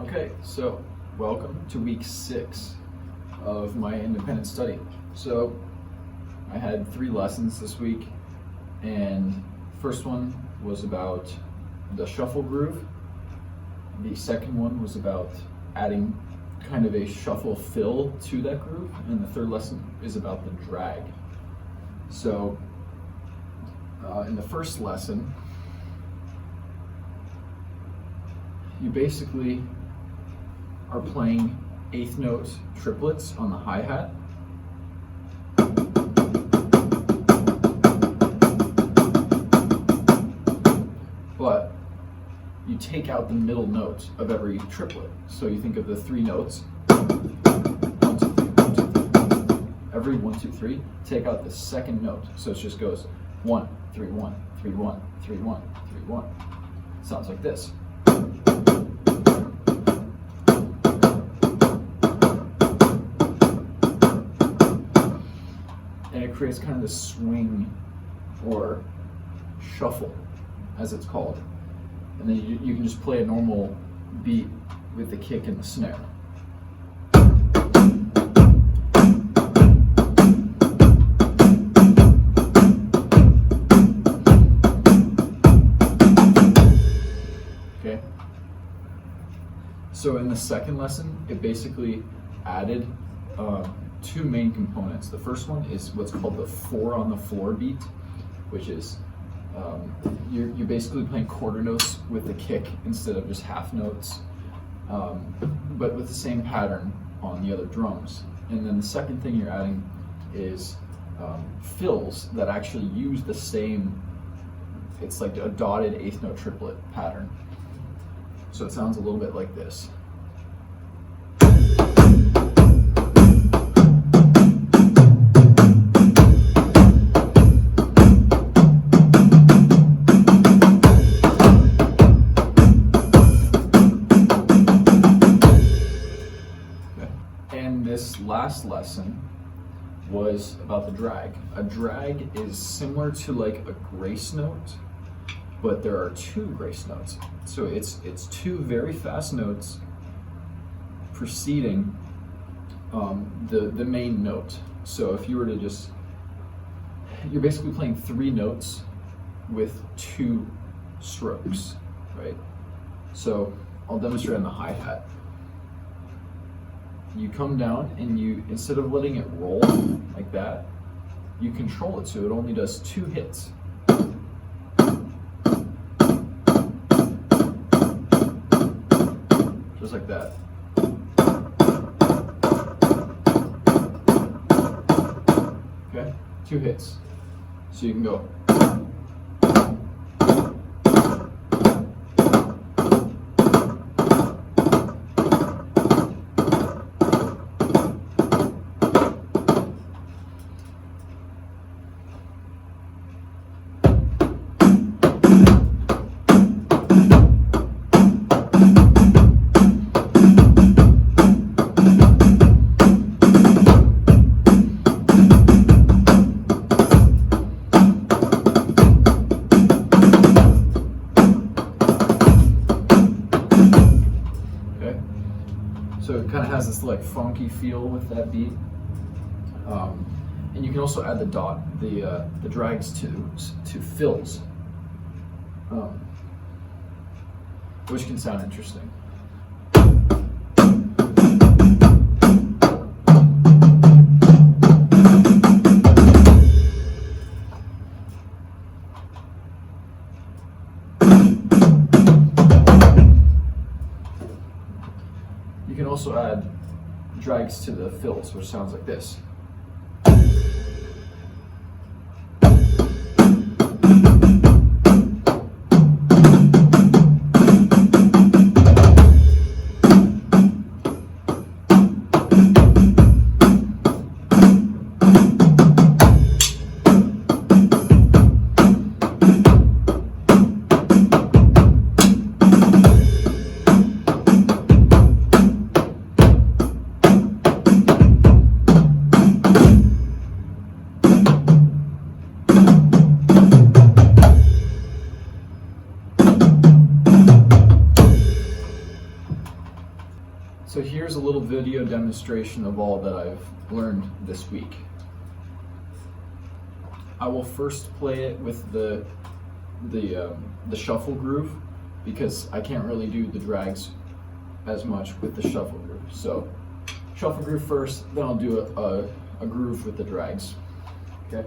Okay, so welcome to week 6 of my independent study. So I had 3 lessons this week, and first one was about the shuffle groove. The second one was about adding kind of a shuffle fill to that groove, and the third lesson is about the drag. So in the first lesson, you basically are playing 8th note triplets on the hi-hat. But you take out the middle note of every triplet. So you think of the 3 notes. 1, 2, 3, 1, 2, 3. Every 1, 2, 3, take out the second note. So it just goes 1, 3, 1, 3, 1, 3, 1, 3, 1. Sounds like this. And it creates kind of this swing or shuffle, as it's called. And then you can just play a normal beat with the kick and the snare. Okay. So in the second lesson, it basically added 2 main components. The first one is what's called the 4 on the floor beat, which is you're basically playing quarter notes with the kick instead of just half notes, but with the same pattern on the other drums. And then the second thing you're adding is fills that actually use the same, it's like a dotted 8th note triplet pattern. So it sounds a little bit like this. And this last lesson was about the drag. A drag is similar to like a grace note, but there are 2 grace notes. So it's 2 very fast notes preceding the main note. So if you were to you're basically playing 3 notes with 2 strokes, right? So I'll demonstrate on the hi-hat. You come down and you, instead of letting it roll like that, you control it so it only does 2 hits. Just like that. Okay, 2 hits. So you can go. So it kind of has this like funky feel with that beat, and you can also add the drags to fills, which can sound interesting. You can also add drags to the fills, which sounds like this. So here's a little video demonstration of all that I've learned this week. I will first play it with the shuffle groove, because I can't really do the drags as much with the shuffle groove. So shuffle groove first, then I'll do a groove with the drags. Okay.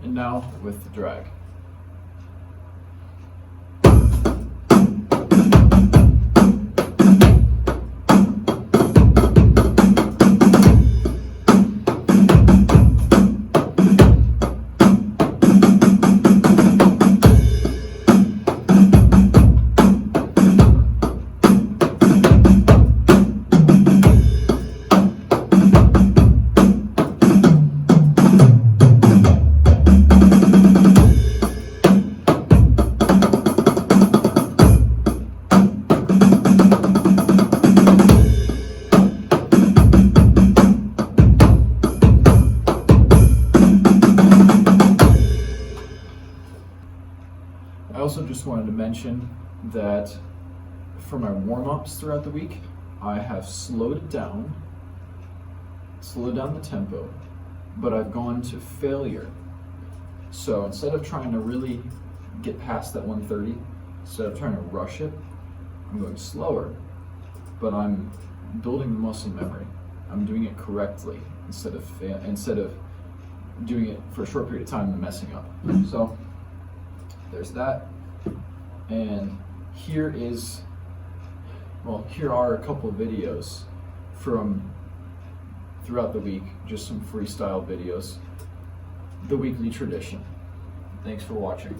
And now with the drag. I also just wanted to mention that for my warm-ups throughout the week, I have slowed down the tempo, but I've gone to failure. So instead of trying to really get past that 130, instead of trying to rush it, I'm going slower, but I'm building the muscle memory. I'm doing it correctly instead of doing it for a short period of time and messing up. So there's that. And here are a couple of videos from throughout the week, just some freestyle videos, the weekly tradition. Thanks for watching.